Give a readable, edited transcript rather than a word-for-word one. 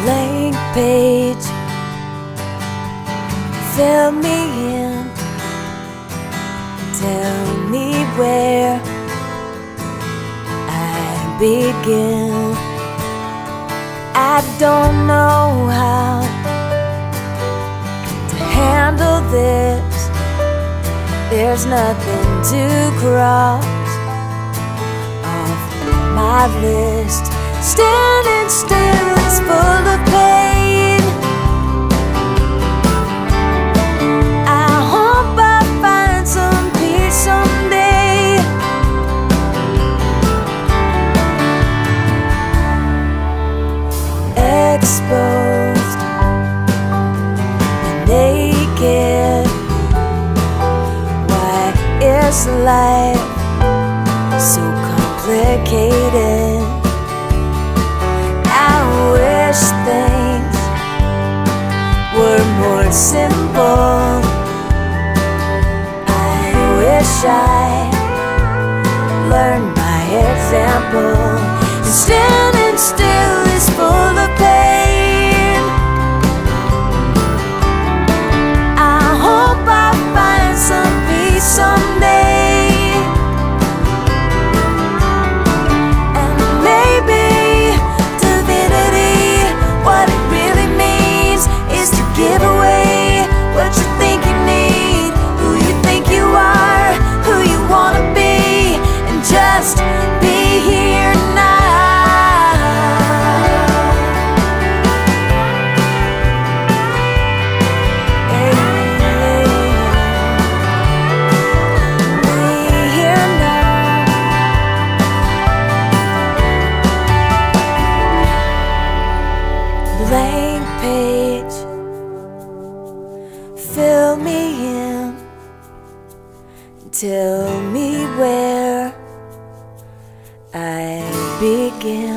blank page, fill me in, tell me where I begin. I don't know how to handle this. There's nothing to cross off my list. Standing still is full of pain. I hope I find some peace someday. Exposed and naked. Why is life so complicated? I wish things were more simple. I wish I learned my example. And standing still is full of pain. I hope I find some peace someday. And maybe divinity, what it really means is to give away what you think you need, who you think you are, who you wanna be, and just be here now. Blank page, fill me in, tell me where I begin.